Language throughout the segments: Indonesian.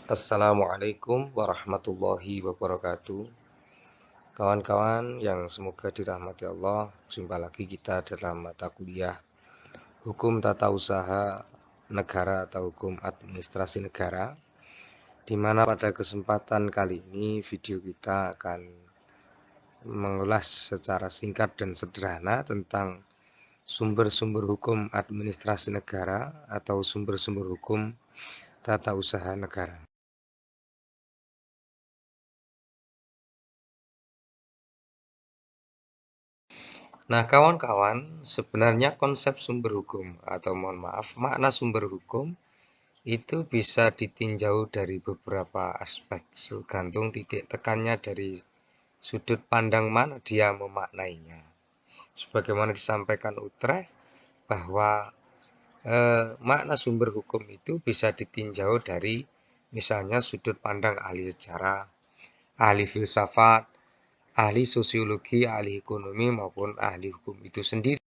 Assalamualaikum warahmatullahi wabarakatuh. Kawan-kawan yang semoga dirahmati Allah, jumpa lagi kita dalam mata kuliah Hukum Tata Usaha Negara atau Hukum Administrasi Negara, di mana pada kesempatan kali ini video kita akan mengulas secara singkat dan sederhana tentang sumber-sumber hukum administrasi negara atau sumber-sumber hukum tata usaha negara. Nah, kawan-kawan, sebenarnya konsep sumber hukum atau mohon maaf, makna sumber hukum itu bisa ditinjau dari beberapa aspek, tergantung titik tekannya dari sudut pandang mana dia memaknainya. Sebagaimana disampaikan Utrecht bahwa makna sumber hukum itu bisa ditinjau dari misalnya sudut pandang ahli sejarah, ahli filsafat, ahli sosiologi, ahli ekonomi maupun ahli hukum itu sendiri.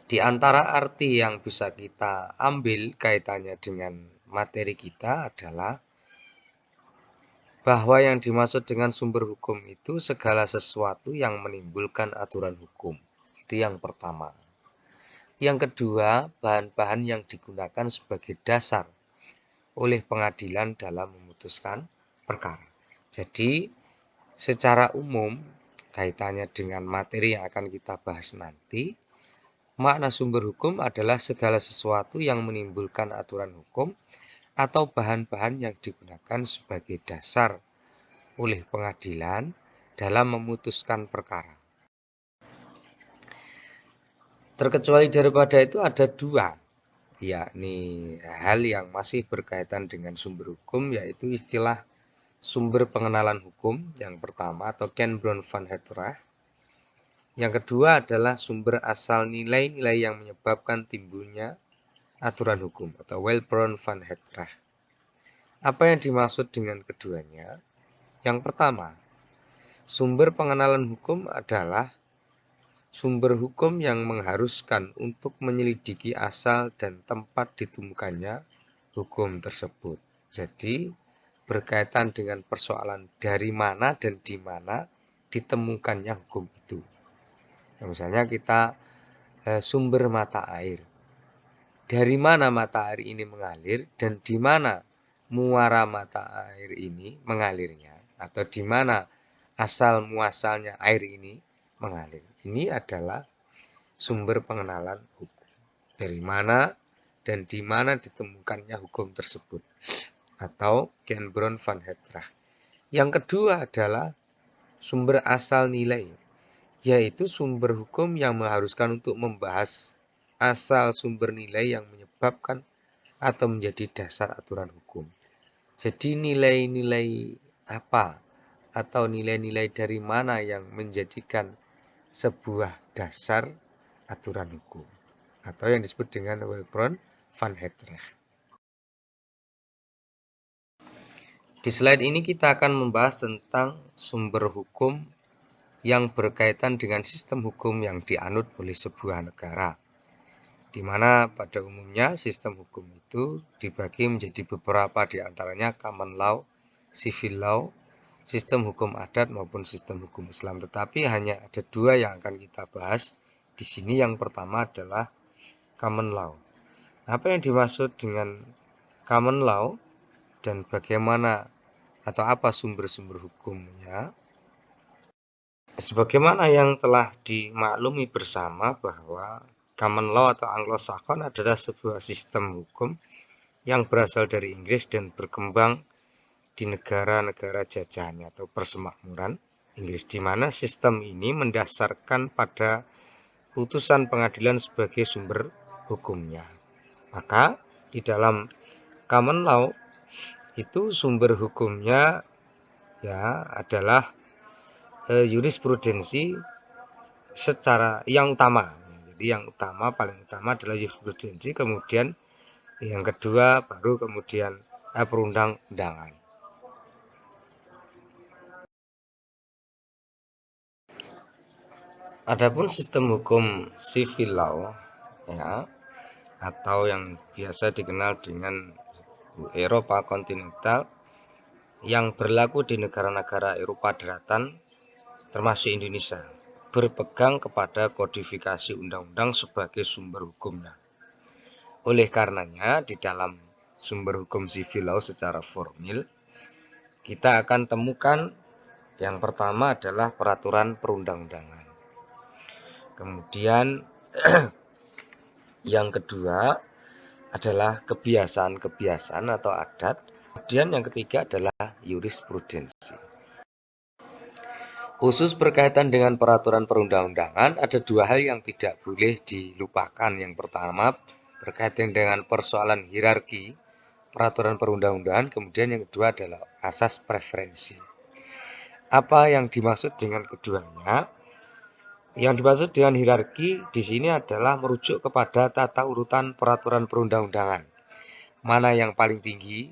Di antara arti yang bisa kita ambil kaitannya dengan materi kita adalah bahwa yang dimaksud dengan sumber hukum itu segala sesuatu yang menimbulkan aturan hukum. Itu yang pertama. Yang kedua, bahan-bahan yang digunakan sebagai dasar oleh pengadilan dalam memutuskan perkara. Jadi, secara umum kaitannya dengan materi yang akan kita bahas nanti, makna sumber hukum adalah segala sesuatu yang menimbulkan aturan hukum atau bahan-bahan yang digunakan sebagai dasar oleh pengadilan dalam memutuskan perkara. Terkecuali daripada itu ada dua, yakni hal yang masih berkaitan dengan sumber hukum, yaitu istilah sumber pengenalan hukum yang pertama atau Ken-Brown van Hettrecht. Yang kedua adalah sumber asal nilai-nilai yang menyebabkan timbulnya aturan hukum atau Wellborn van Hettrecht. Apa yang dimaksud dengan keduanya? Yang pertama, sumber pengenalan hukum adalah sumber hukum yang mengharuskan untuk menyelidiki asal dan tempat ditemukannya hukum tersebut. Jadi, berkaitan dengan persoalan dari mana dan di mana ditemukannya hukum itu. Nah, misalnya kita sumber mata air. Dari mana mata air ini mengalir dan di mana muara mata air ini mengalirnya, atau di mana asal muasalnya air ini mengalir. Ini adalah sumber pengenalan hukum. Dari mana dan di mana ditemukannya hukum tersebut, atau Ken-Brown van Hettrecht. Yang kedua adalah sumber asal nilai, yaitu sumber hukum yang mengharuskan untuk membahas asal sumber nilai yang menyebabkan atau menjadi dasar aturan hukum. Jadi nilai-nilai apa atau nilai-nilai dari mana yang menjadikan sebuah dasar aturan hukum, atau yang disebut dengan Wellborn van Hettrecht. Di slide ini kita akan membahas tentang sumber hukum yang berkaitan dengan sistem hukum yang dianut oleh sebuah negara, di mana pada umumnya sistem hukum itu dibagi menjadi beberapa, di antaranya common law, civil law, sistem hukum adat maupun sistem hukum Islam. Tetapi hanya ada dua yang akan kita bahas di sini. Yang pertama adalah common law. Apa yang dimaksud dengan common law dan bagaimana atau apa sumber-sumber hukumnya? Sebagaimana yang telah dimaklumi bersama bahwa common law atau Anglo-Saxon adalah sebuah sistem hukum yang berasal dari Inggris dan berkembang di negara-negara jajahannya atau persemakmuran Inggris, di mana sistem ini mendasarkan pada putusan pengadilan sebagai sumber hukumnya. Maka di dalam common law itu sumber hukumnya ya adalah jurisprudensi secara yang utama. Jadi yang utama, paling utama adalah jurisprudensi, kemudian yang kedua baru kemudian perundang-undangan. Adapun sistem hukum civil law ya, atau yang biasa dikenal dengan Eropa kontinental yang berlaku di negara-negara Eropa daratan termasuk Indonesia, berpegang kepada kodifikasi undang-undang sebagai sumber hukumnya. Oleh karenanya, di dalam sumber hukum civil law secara formil, kita akan temukan yang pertama adalah peraturan perundang-undangan. Kemudian yang kedua adalah kebiasaan-kebiasaan atau adat. Kemudian yang ketiga adalah jurisprudensi. Khusus berkaitan dengan peraturan perundang-undangan, ada dua hal yang tidak boleh dilupakan. Yang pertama berkaitan dengan persoalan hierarki peraturan perundang-undangan, kemudian yang kedua adalah asas preferensi. Apa yang dimaksud dengan keduanya? Yang dimaksud dengan hierarki di sini adalah merujuk kepada tata urutan peraturan perundang-undangan. Mana yang paling tinggi,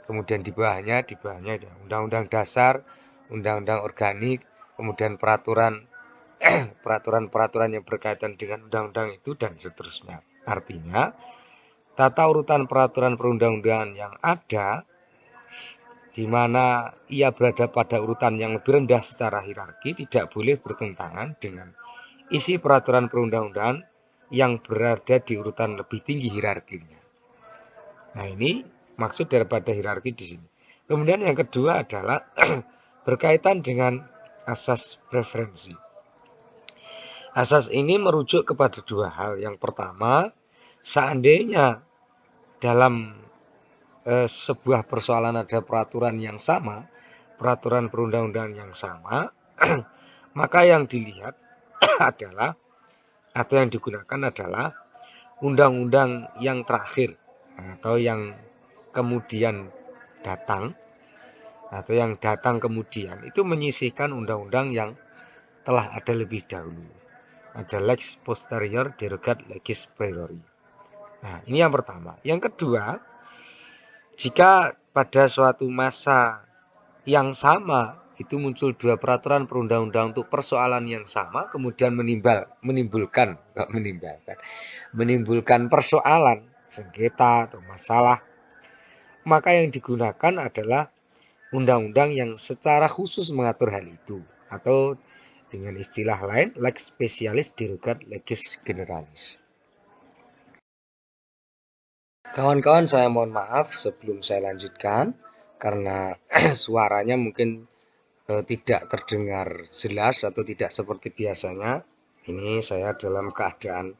kemudian di bawahnya ada Undang-Undang Dasar, Undang-Undang Organik, kemudian peraturan-peraturan yang berkaitan dengan undang-undang itu dan seterusnya. Artinya, tata urutan peraturan perundang-undangan yang ada di mana ia berada pada urutan yang lebih rendah secara hierarki tidak boleh bertentangan dengan isi peraturan perundang-undangan yang berada di urutan lebih tinggi hierarkinya. Nah, ini maksud daripada hierarki di sini. Kemudian yang kedua adalah berkaitan dengan asas preferensi. Asas ini merujuk kepada dua hal. Yang pertama, seandainya dalam sebuah persoalan ada peraturan yang sama, peraturan perundang-undangan yang sama, maka yang dilihat adalah atau yang digunakan adalah undang-undang yang terakhir atau yang kemudian datang atau yang datang kemudian itu menyisihkan undang-undang yang telah ada lebih dahulu. Ada lex posterior derogat legis priori. Nah, ini yang pertama. Yang kedua, jika pada suatu masa yang sama itu muncul dua peraturan perundang-undangan untuk persoalan yang sama, kemudian menimbulkan persoalan sengketa atau masalah, maka yang digunakan adalah undang-undang yang secara khusus mengatur hal itu, atau dengan istilah lain lex specialis derogat legis generalis. Kawan-kawan, saya mohon maaf sebelum saya lanjutkan karena suaranya mungkin tidak terdengar jelas atau tidak seperti biasanya. Ini saya dalam keadaan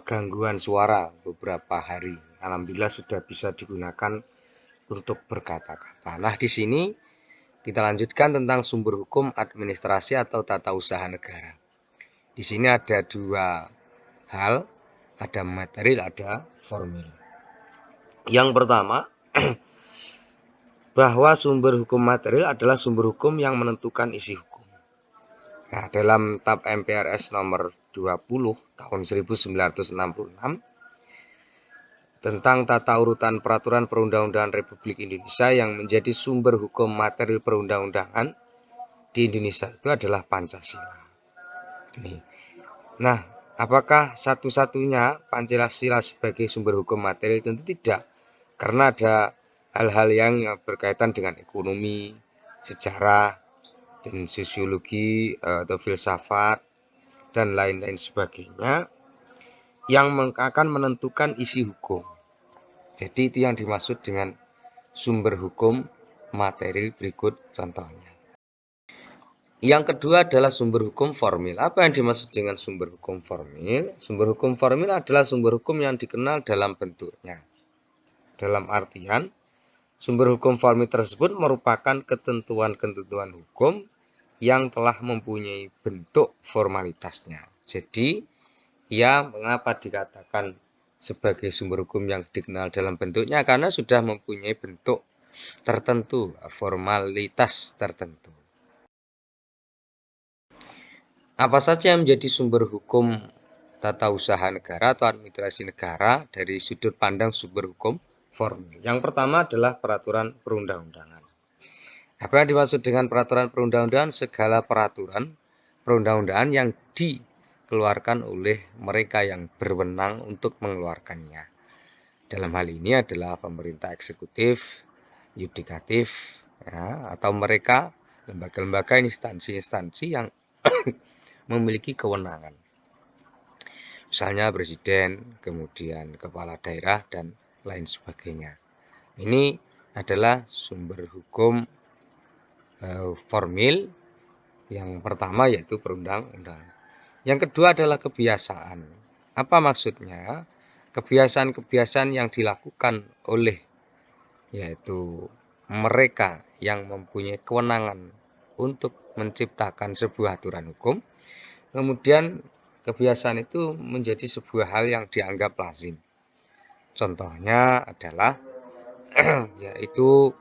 gangguan suara beberapa hari. Alhamdulillah sudah bisa digunakan untuk berkata-kata. Nah, di sini kita lanjutkan tentang sumber hukum administrasi atau tata usaha negara. Di sini ada dua hal, ada material, ada formil. Yang pertama, bahwa sumber hukum material adalah sumber hukum yang menentukan isi hukum. Nah, dalam TAP MPRS nomor 20 tahun 1966 tentang tata urutan peraturan perundang-undangan Republik Indonesia yang menjadi sumber hukum material perundang-undangan di Indonesia itu adalah Pancasila. Nah, apakah satu-satunya Pancasila sebagai sumber hukum material? Tentu tidak, karena ada hal-hal yang berkaitan dengan ekonomi, sejarah, dan sosiologi atau filsafat dan lain-lain sebagainya yang akan menentukan isi hukum. Jadi itu yang dimaksud dengan sumber hukum material, berikut contohnya. Yang kedua adalah sumber hukum formil. Apa yang dimaksud dengan sumber hukum formil? Sumber hukum formil adalah sumber hukum yang dikenal dalam bentuknya. Dalam artian, sumber hukum formil tersebut merupakan ketentuan-ketentuan hukum yang telah mempunyai bentuk formalitasnya. Jadi, mengapa dikatakan sebagai sumber hukum yang dikenal dalam bentuknya? Karena sudah mempunyai bentuk tertentu, formalitas tertentu. Apa saja yang menjadi sumber hukum tata usaha negara atau administrasi negara dari sudut pandang sumber hukum formil? Yang pertama adalah peraturan perundang-undangan. Apa yang dimaksud dengan peraturan perundang-undangan? Segala peraturan perundang-undangan yang dikeluarkan oleh mereka yang berwenang untuk mengeluarkannya. Dalam hal ini adalah pemerintah eksekutif, yudikatif, ya, atau mereka lembaga-lembaga instansi-instansi yang memiliki kewenangan. Misalnya presiden, kemudian kepala daerah, dan lain sebagainya. Ini adalah sumber hukum formil yang pertama, yaitu perundang-undangan. Yang kedua adalah kebiasaan. Apa maksudnya? Kebiasaan-kebiasaan yang dilakukan oleh yaitu mereka yang mempunyai kewenangan untuk menciptakan sebuah aturan hukum, kemudian kebiasaan itu menjadi sebuah hal yang dianggap lazim. Contohnya adalah yaitu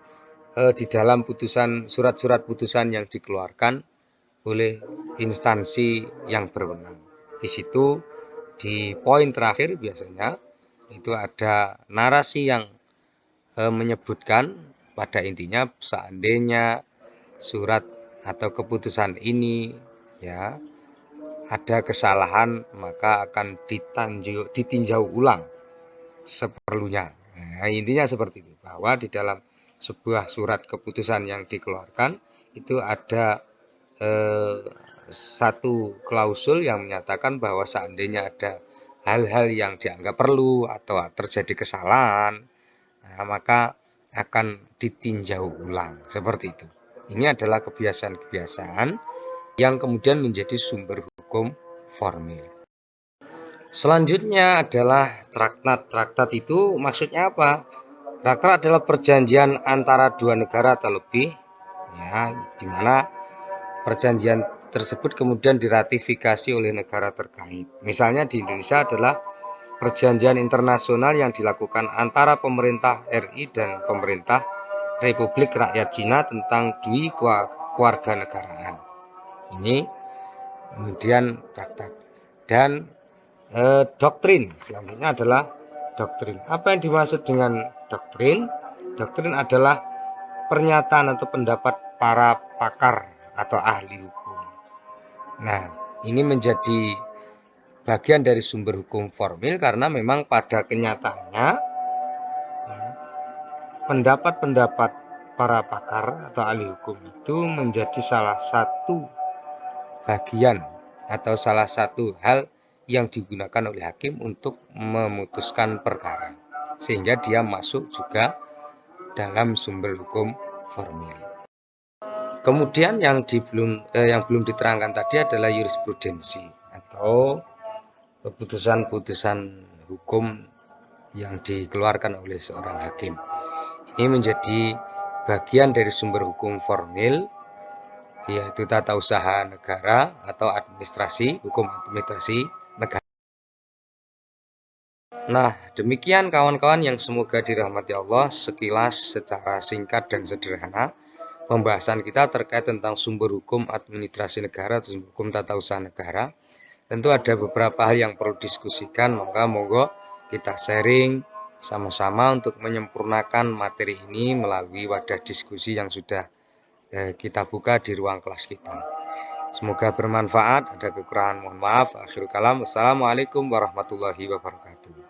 di dalam putusan, surat-surat putusan yang dikeluarkan oleh instansi yang berwenang. Di situ di poin terakhir biasanya itu ada narasi yang menyebutkan pada intinya seandainya surat atau keputusan ini ya ada kesalahan maka akan ditinjau ulang seperlunya. Nah, intinya seperti itu, bahwa di dalam sebuah surat keputusan yang dikeluarkan itu ada satu klausul yang menyatakan bahwa seandainya ada hal-hal yang dianggap perlu atau terjadi kesalahan, nah, maka akan ditinjau ulang seperti itu. Ini adalah kebiasaan-kebiasaan yang kemudian menjadi sumber hukum formil. Selanjutnya adalah traktat. Traktat itu maksudnya apa? Traktat adalah perjanjian antara dua negara atau lebih, ya, di mana perjanjian tersebut kemudian diratifikasi oleh negara terkait. Misalnya di Indonesia adalah perjanjian internasional yang dilakukan antara pemerintah RI dan pemerintah Republik Rakyat Cina tentang dui kewarganegaraan. Ini kemudian traktat. Dan doktrin selanjutnya adalah doktrin. Apa yang dimaksud dengan doktrin? Doktrin adalah pernyataan atau pendapat para pakar atau ahli hukum. Nah, ini menjadi bagian dari sumber hukum formil karena memang pada kenyataannya pendapat-pendapat para pakar atau ahli hukum itu menjadi salah satu bagian atau salah satu hal yang digunakan oleh hakim untuk memutuskan perkara, sehingga dia masuk juga dalam sumber hukum formil. Kemudian yang belum diterangkan tadi adalah jurisprudensi atau keputusan-putusan hukum yang dikeluarkan oleh seorang hakim. Ini menjadi bagian dari sumber hukum formil, yaitu tata usaha negara atau administrasi, hukum administrasi negara. Nah, demikian kawan-kawan yang semoga dirahmati Allah, sekilas secara singkat dan sederhana pembahasan kita terkait tentang sumber hukum administrasi negara atau hukum tata usaha negara. Tentu ada beberapa hal yang perlu diskusikan, maka monggo kita sharing sama-sama untuk menyempurnakan materi ini melalui wadah diskusi yang sudah kita buka di ruang kelas kita. Semoga bermanfaat, ada kekurangan mohon maaf. Akhirul kalam, wassalamualaikum warahmatullahi wabarakatuh.